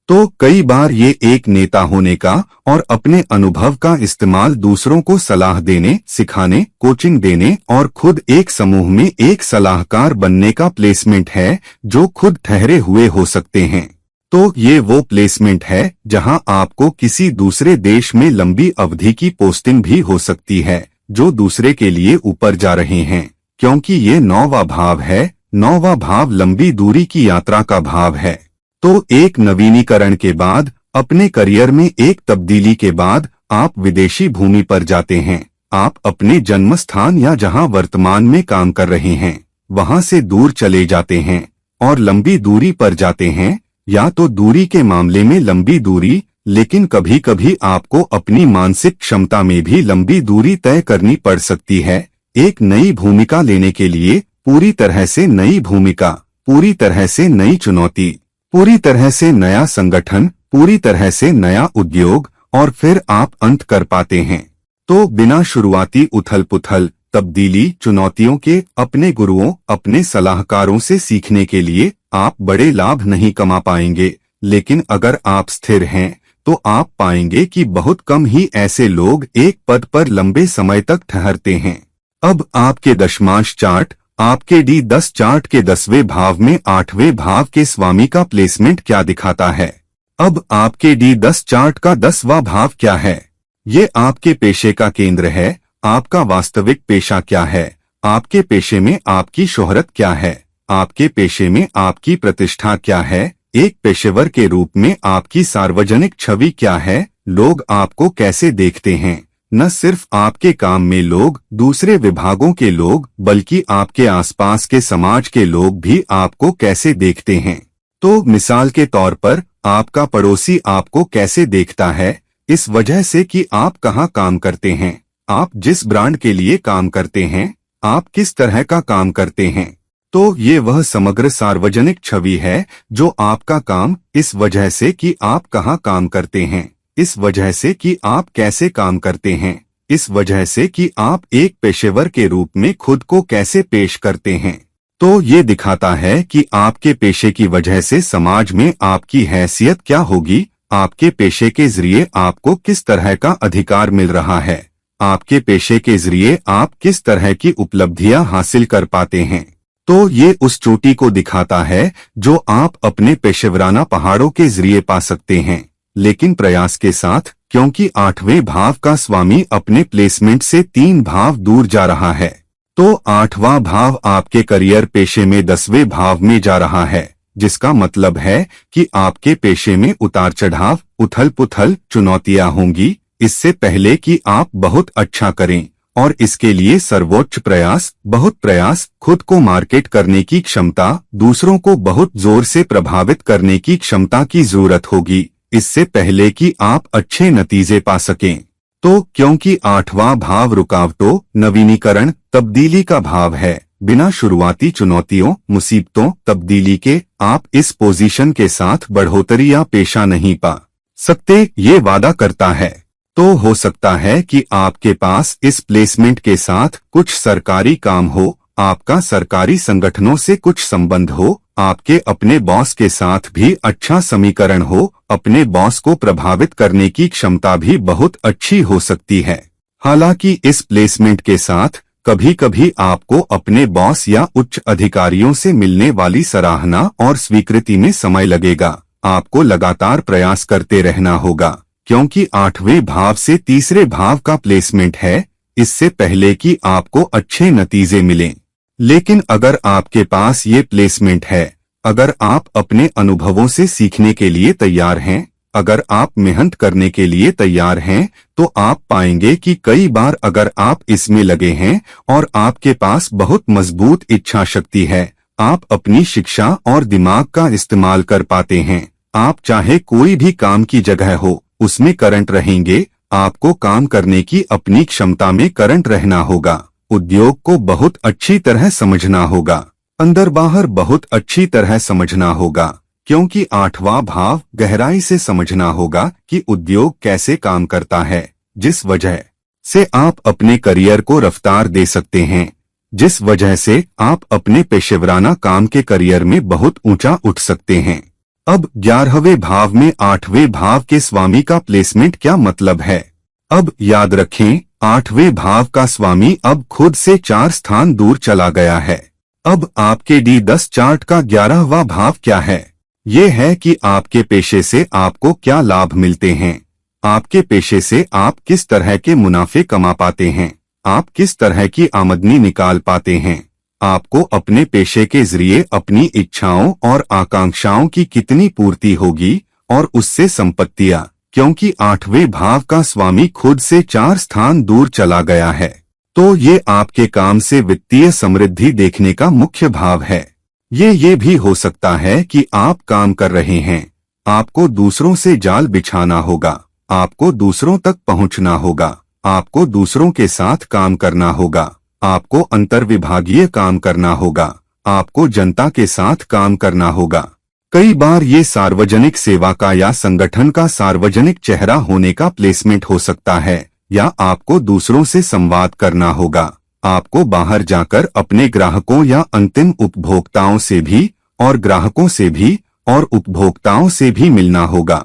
तो कई बार ये एक नेता होने का और अपने अनुभव का इस्तेमाल दूसरों को सलाह देने, सिखाने, कोचिंग देने और खुद एक समूह में एक सलाहकार बनने का प्लेसमेंट है जो खुद ठहरे हुए हो सकते हैं। तो ये वो प्लेसमेंट है जहां आपको किसी दूसरे देश में लंबी अवधि की पोस्टिंग भी हो सकती है जो दूसरे के लिए ऊपर जा रहे हैं, क्योंकि ये 9वां भाव है। 9वां भाव लंबी दूरी की यात्रा का भाव है। तो एक नवीनीकरण के बाद, अपने करियर में एक तब्दीली के बाद आप विदेशी भूमि पर जाते हैं। आप अपने जन्म स्थान या जहां वर्तमान में काम कर रहे हैं वहां से दूर चले जाते हैं और लंबी दूरी पर जाते हैं, या तो दूरी के मामले में लंबी दूरी, लेकिन कभी कभी आपको अपनी मानसिक क्षमता में भी लंबी दूरी तय करनी पड़ सकती है। एक नई भूमिका लेने के लिए पूरी तरह से नई भूमिका, पूरी तरह से नई चुनौती, पूरी तरह से नया संगठन, पूरी तरह से नया उद्योग, और फिर आप अंत कर पाते हैं। तो बिना शुरुआती उथल पुथल, तब्दीली, चुनौतियों के अपने गुरुओं, अपने सलाहकारों से सीखने के लिए आप बड़े लाभ नहीं कमा पाएंगे। लेकिन अगर आप स्थिर हैं तो आप पाएंगे कि बहुत कम ही ऐसे लोग एक पद पर लंबे समय तक ठहरते हैं। अब आपके दशमांश चार्ट, आपके D10 चार्ट के 10वें भाव में 8वें भाव के स्वामी का प्लेसमेंट क्या दिखाता है? अब आपके D10 चार्ट का 10वां भाव क्या है? ये आपके पेशे का केंद्र है। आपका वास्तविक पेशा क्या है? आपके पेशे में आपकी शोहरत क्या है? आपके पेशे में आपकी प्रतिष्ठा क्या है? एक पेशेवर के रूप में आपकी सार्वजनिक छवि क्या है? लोग आपको कैसे देखते हैं? न सिर्फ आपके काम में लोग, दूसरे विभागों के लोग, बल्कि आपके आसपास के समाज के लोग भी आपको कैसे देखते हैं। तो मिसाल के तौर पर आपका पड़ोसी आपको कैसे देखता है, इस वजह से कि आप कहाँ काम करते हैं, आप जिस ब्रांड के लिए काम करते हैं, आप किस तरह का काम करते हैं। तो ये वह समग्र सार्वजनिक छवि है जो आपका काम, इस वजह से कि आप कहाँ काम करते हैं, इस वजह से कि आप कैसे काम करते हैं, इस वजह से कि आप एक पेशेवर के रूप में खुद को कैसे पेश करते हैं। तो ये दिखाता है कि आपके पेशे की वजह से समाज में आपकी हैसियत क्या होगी, आपके पेशे के जरिए आपको किस तरह का अधिकार मिल रहा है, आपके पेशे के जरिए आप किस तरह की उपलब्धियां हासिल कर पाते हैं। तो ये उस चोटी को दिखाता है जो आप अपने पेशेवराना पहाड़ों के जरिए पा सकते हैं, लेकिन प्रयास के साथ, क्योंकि 8वें भाव का स्वामी अपने प्लेसमेंट से 3 भाव दूर जा रहा है। तो 8वां भाव आपके करियर पेशे में 10वें भाव में जा रहा है, जिसका मतलब है कि आपके पेशे में उतार चढ़ाव, उथल पुथल, चुनौतियां होंगी। इससे पहले कि आप बहुत अच्छा करें और इसके लिए सर्वोच्च प्रयास, बहुत प्रयास, खुद को मार्केट करने की क्षमता, दूसरों को बहुत जोर से प्रभावित करने की क्षमता की जरूरत होगी, इससे पहले कि आप अच्छे नतीजे पा सकें। तो क्योंकि 8वां भाव रुकावटों, नवीनीकरण, तब्दीली का भाव है, बिना शुरुआती चुनौतियों, मुसीबतों, तब्दीली के आप इस पोजीशन के साथ बढ़ोतरी या पेशा नहीं पा सकते, ये वादा करता है। तो हो सकता है कि आपके पास इस प्लेसमेंट के साथ कुछ सरकारी काम हो, आपका सरकारी संगठनों से कुछ संबंध हो, आपके अपने बॉस के साथ भी अच्छा समीकरण हो, अपने बॉस को प्रभावित करने की क्षमता भी बहुत अच्छी हो सकती है। हालांकि इस प्लेसमेंट के साथ कभी कभी आपको अपने बॉस या उच्च अधिकारियों से मिलने वाली सराहना और स्वीकृति में समय लगेगा। आपको लगातार प्रयास करते रहना होगा, क्योंकि 8वें भाव से तीसरे भाव का प्लेसमेंट है, इससे पहले कि आपको अच्छे नतीजे मिलें। लेकिन अगर आपके पास ये प्लेसमेंट है, अगर आप अपने अनुभवों से सीखने के लिए तैयार हैं, अगर आप मेहनत करने के लिए तैयार हैं, तो आप पाएंगे कि कई बार अगर आप इसमें लगे हैं और आपके पास बहुत मजबूत इच्छा शक्ति है, आप अपनी शिक्षा और दिमाग का इस्तेमाल कर पाते हैं। आप चाहे कोई भी काम की जगह हो, उसमें करंट रहेंगे। आपको काम करने की अपनी क्षमता में करंट रहना होगा। उद्योग को बहुत अच्छी तरह समझना होगा, अंदर बाहर बहुत अच्छी तरह समझना होगा, क्योंकि 8वां भाव गहराई से समझना होगा कि उद्योग कैसे काम करता है, जिस वजह से आप अपने करियर को रफ्तार दे सकते हैं, जिस वजह से आप अपने पेशेवराना काम के करियर में बहुत ऊंचा उठ सकते हैं। अब 11वें भाव में 8वें भाव के स्वामी का प्लेसमेंट क्या मतलब है? अब याद रखें, 8वें भाव का स्वामी अब खुद से 4 स्थान दूर चला गया है। अब आपके D10 चार्ट का 11वां भाव क्या है? ये है कि आपके पेशे से आपको क्या लाभ मिलते हैं, आपके पेशे से आप किस तरह के मुनाफे कमा पाते हैं, आप किस तरह की आमदनी निकाल पाते हैं, आपको अपने पेशे के जरिए अपनी इच्छाओं और आकांक्षाओं की कितनी पूर्ति होगी, और उससे संपत्तियां, क्योंकि 8वें भाव का स्वामी खुद से 4 स्थान दूर चला गया है। तो ये आपके काम से वित्तीय समृद्धि देखने का मुख्य भाव है। ये भी हो सकता है कि आप काम कर रहे हैं, आपको दूसरों से जाल बिछाना होगा, आपको दूसरों तक पहुंचना होगा, आपको दूसरों के साथ काम करना होगा, आपको अंतर्विभागीय काम करना होगा, आपको जनता के साथ काम करना होगा। कई बार ये सार्वजनिक सेवा का या संगठन का सार्वजनिक चेहरा होने का प्लेसमेंट हो सकता है, या आपको दूसरों से संवाद करना होगा, आपको बाहर जाकर अपने ग्राहकों या अंतिम उपभोक्ताओं से भी, और ग्राहकों से भी, और उपभोक्ताओं से भी मिलना होगा।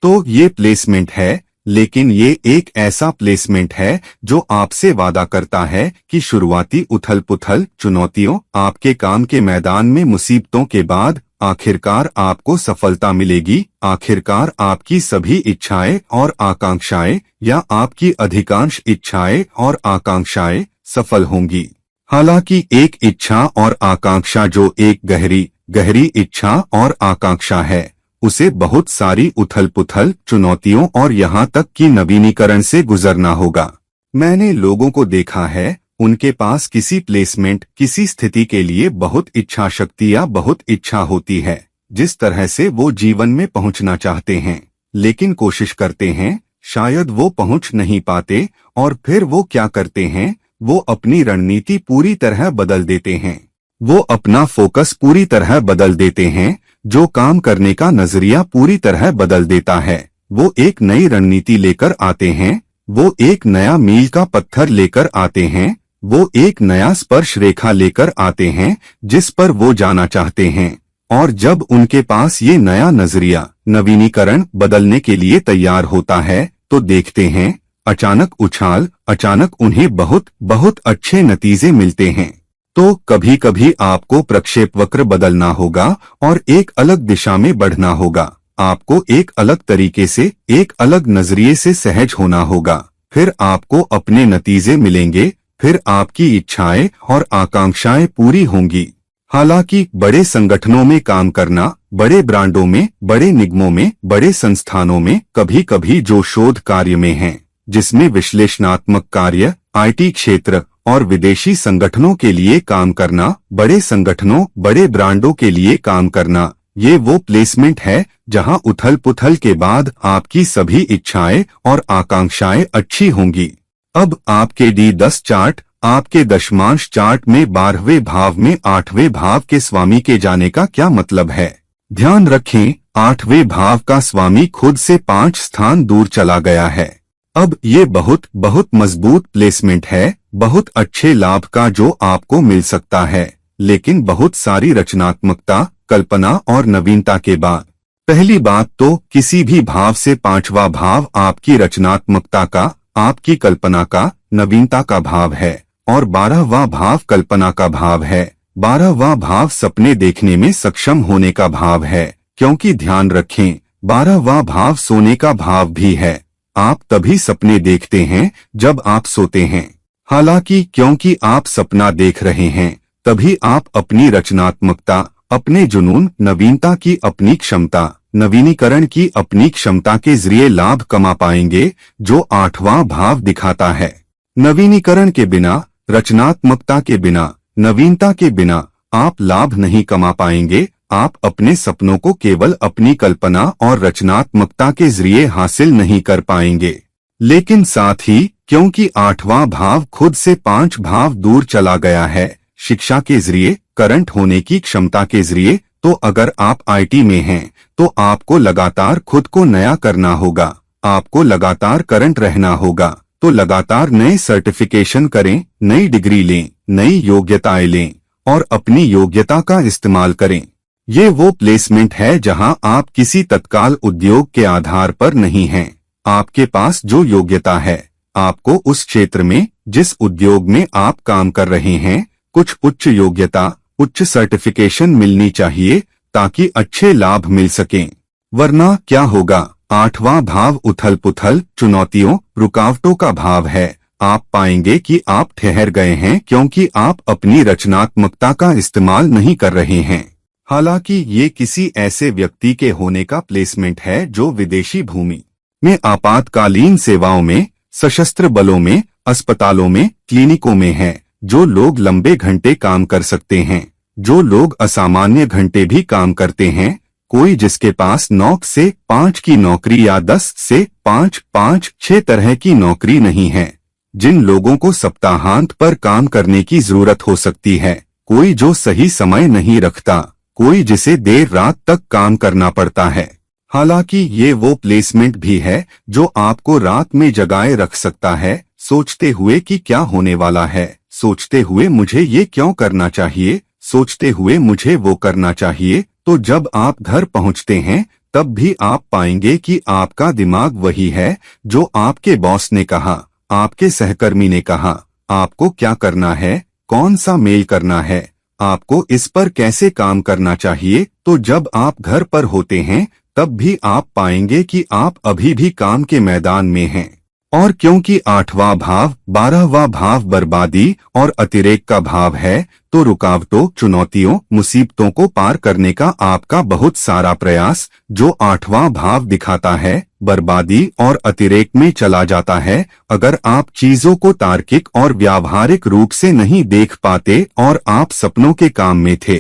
तो ये प्लेसमेंट है, लेकिन ये एक ऐसा प्लेसमेंट है जो आपसे वादा करता है कि शुरुआती उथल-पुथल, चुनौतियों, आपके काम के मैदान में मुसीबतों के बाद आखिरकार आपको सफलता मिलेगी। आखिरकार आपकी सभी इच्छाएं और आकांक्षाएं, या आपकी अधिकांश इच्छाएं और आकांक्षाएं सफल होंगी। हालांकि एक इच्छा और आकांक्षा जो एक गहरी इच्छा और आकांक्षा है, उसे बहुत सारी उथल-पुथल, चुनौतियों और यहाँ तक कि नवीनीकरण से गुजरना होगा। मैंने लोगों को देखा है, उनके पास किसी प्लेसमेंट, किसी स्थिति के लिए बहुत इच्छा शक्ति या बहुत इच्छा होती है, जिस तरह से वो जीवन में पहुंचना चाहते हैं, लेकिन कोशिश करते हैं, शायद वो पहुंच नहीं पाते, और फिर वो क्या करते हैं, वो अपनी रणनीति पूरी तरह बदल देते हैं। वो अपना फोकस पूरी तरह बदल देते हैं, जो काम करने का नजरिया पूरी तरह बदल देता है। वो एक नई रणनीति लेकर आते हैं, वो एक नया मील का पत्थर लेकर आते हैं, वो एक नया स्पर्श रेखा लेकर आते हैं जिस पर वो जाना चाहते हैं। और जब उनके पास ये नया नजरिया, नवीनीकरण बदलने के लिए तैयार होता है, तो देखते हैं अचानक उछाल, अचानक उन्हें बहुत बहुत अच्छे नतीजे मिलते हैं। तो कभी कभी आपको प्रक्षेपवक्र बदलना होगा और एक अलग दिशा में बढ़ना होगा। आपको एक अलग तरीके से, एक अलग नजरिए से सहज होना होगा। फिर आपको अपने नतीजे मिलेंगे, फिर आपकी इच्छाएं और आकांक्षाएं पूरी होंगी। हालांकि बड़े संगठनों में काम करना, बड़े ब्रांडों में, बड़े निगमों में, बड़े संस्थानों में, कभी कभी जो शोध कार्य में हैं, जिसमें विश्लेषणात्मक कार्य, आईटी क्षेत्र और विदेशी संगठनों के लिए काम करना, बड़े संगठनों, बड़े ब्रांडों के लिए काम करना, ये वो प्लेसमेंट है जहां उथल पुथल के बाद आपकी सभी इच्छाएं और आकांक्षाएं अच्छी होंगी। अब आपके D10 चार्ट, आपके दशमांश चार्ट में 12वें भाव में 8वें भाव के स्वामी के जाने का क्या मतलब है? ध्यान रखें, 8वें भाव का स्वामी खुद से 5 स्थान दूर चला गया है। अब ये बहुत बहुत मजबूत प्लेसमेंट है, बहुत अच्छे लाभ का जो आपको मिल सकता है, लेकिन बहुत सारी रचनात्मकता, कल्पना और नवीनता के बाद। पहली बात तो किसी भी भाव से 5वां भाव आपकी रचनात्मकता का, आपकी कल्पना का, नवीनता का भाव है, और 12वां भाव कल्पना का भाव है। 12वां भाव सपने देखने में सक्षम होने का भाव है, क्योंकि ध्यान रखें 12वां भाव सोने का भाव भी है। आप तभी सपने देखते हैं जब आप सोते हैं। हालांकि क्योंकि आप सपना देख रहे हैं, तभी आप अपनी रचनात्मकता, अपने जुनून, नवीनता की अपनी क्षमता, नवीनीकरण की अपनी क्षमता के जरिए लाभ कमा पाएंगे, जो 8वां भाव दिखाता है। नवीनीकरण के बिना, रचनात्मकता के बिना, नवीनता के बिना आप लाभ नहीं कमा पाएंगे। आप अपने सपनों को केवल अपनी कल्पना और रचनात्मकता के जरिए हासिल नहीं कर पाएंगे। लेकिन साथ ही क्योंकि 8वां भाव खुद से 5 भाव दूर चला गया है, शिक्षा के जरिए, करंट होने की क्षमता के जरिए, तो अगर आप आईटी में हैं, तो आपको लगातार खुद को नया करना होगा, आपको लगातार करंट रहना होगा। तो लगातार नए सर्टिफिकेशन करें, नई डिग्री लें, नई योग्यताएं लें और अपनी योग्यता का इस्तेमाल करें। ये वो प्लेसमेंट है जहां आप किसी तत्काल उद्योग के आधार पर नहीं हैं। आपके पास जो योग्यता है, आपको उस क्षेत्र में, जिस उद्योग में आप काम कर रहे हैं, कुछ उच्च योग्यता, उच्च सर्टिफिकेशन मिलनी चाहिए ताकि अच्छे लाभ मिल सकें। वरना क्या होगा? 8वां भाव उथल पुथल, चुनौतियों, रुकावटों का भाव है। आप पाएंगे कि आप ठहर गए हैं क्योंकि आप अपनी रचनात्मकता का इस्तेमाल नहीं कर रहे हैं। हालांकि ये किसी ऐसे व्यक्ति के होने का प्लेसमेंट है जो विदेशी भूमि में, आपातकालीन सेवाओं में, सशस्त्र बलों में, अस्पतालों में, क्लिनिकों में है, जो लोग लंबे घंटे काम कर सकते हैं, जो लोग असामान्य घंटे भी काम करते हैं। कोई जिसके पास 9 से 5 की नौकरी या 10 से 5-5-6 तरह की नौकरी नहीं है, जिन लोगों को सप्ताहांत पर काम करने की जरूरत हो सकती है, कोई जो सही समय नहीं रखता, कोई जिसे देर रात तक काम करना पड़ता है। हालांकि ये वो प्लेसमेंट भी है जो आपको रात में जगाए रख सकता है, सोचते हुए कि क्या होने वाला है, सोचते हुए मुझे ये क्यों करना चाहिए, सोचते हुए मुझे वो करना चाहिए। तो जब आप घर पहुंचते हैं, तब भी आप पाएंगे कि आपका दिमाग वही है जो आपके बॉस ने कहा, आपके सहकर्मी ने कहा, आपको क्या करना है, कौन सा मेल करना है, आपको इस पर कैसे काम करना चाहिए। तो जब आप घर पर होते हैं, तब भी आप पाएंगे कि आप अभी भी काम के मैदान में हैं। और क्योंकि 8वां भाव 12वां भाव बर्बादी और अतिरेक का भाव है, तो रुकावटों, चुनौतियों, मुसीबतों को पार करने का आपका बहुत सारा प्रयास, जो 8वां भाव दिखाता है, बर्बादी और अतिरेक में चला जाता है। अगर आप चीजों को तार्किक और व्यावहारिक रूप से नहीं देख पाते और आप सपनों के काम में थे,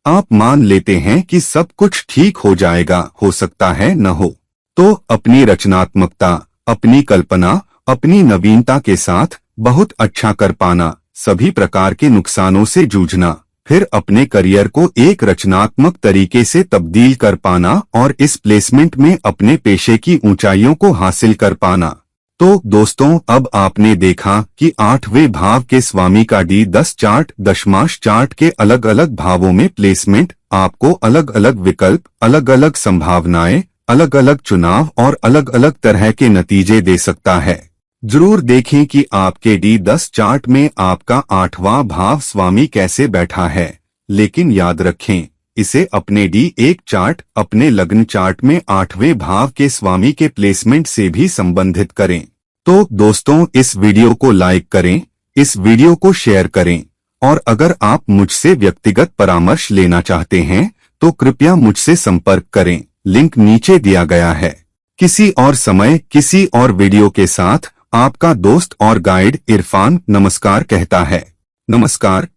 आप मान लेते हैं कि सब कुछ ठीक हो जाएगा, हो सकता है न हो। तो अपनी रचनात्मकता, अपनी कल्पना, अपनी नवीनता के साथ बहुत अच्छा कर पाना, सभी प्रकार के नुकसानों से जूझना, फिर अपने करियर को एक रचनात्मक तरीके से तब्दील कर पाना और इस प्लेसमेंट में अपने पेशे की ऊंचाइयों को हासिल कर पाना। तो दोस्तों, अब आपने देखा कि 8वें भाव के स्वामी का D10 चार्ट, दशमांश चार्ट के अलग अलग भावों में प्लेसमेंट आपको अलग अलग विकल्प, अलग अलग संभावनाएं, अलग अलग चुनाव और अलग अलग तरह के नतीजे दे सकता है। जरूर देखें कि आपके D10 चार्ट में आपका 8वां भाव स्वामी कैसे बैठा है। लेकिन याद रखें, इसे अपने D1 चार्ट, अपने लग्न चार्ट में 8वें भाव के स्वामी के प्लेसमेंट से भी संबंधित करें। तो दोस्तों, इस वीडियो को लाइक करें, इस वीडियो को शेयर करें, और अगर आप मुझसे व्यक्तिगत परामर्श लेना चाहते हैं तो कृपया मुझसे संपर्क करें, लिंक नीचे दिया गया है। किसी और समय, किसी और वीडियो के साथ आपका दोस्त और गाइड इरफान नमस्कार कहता है। नमस्कार।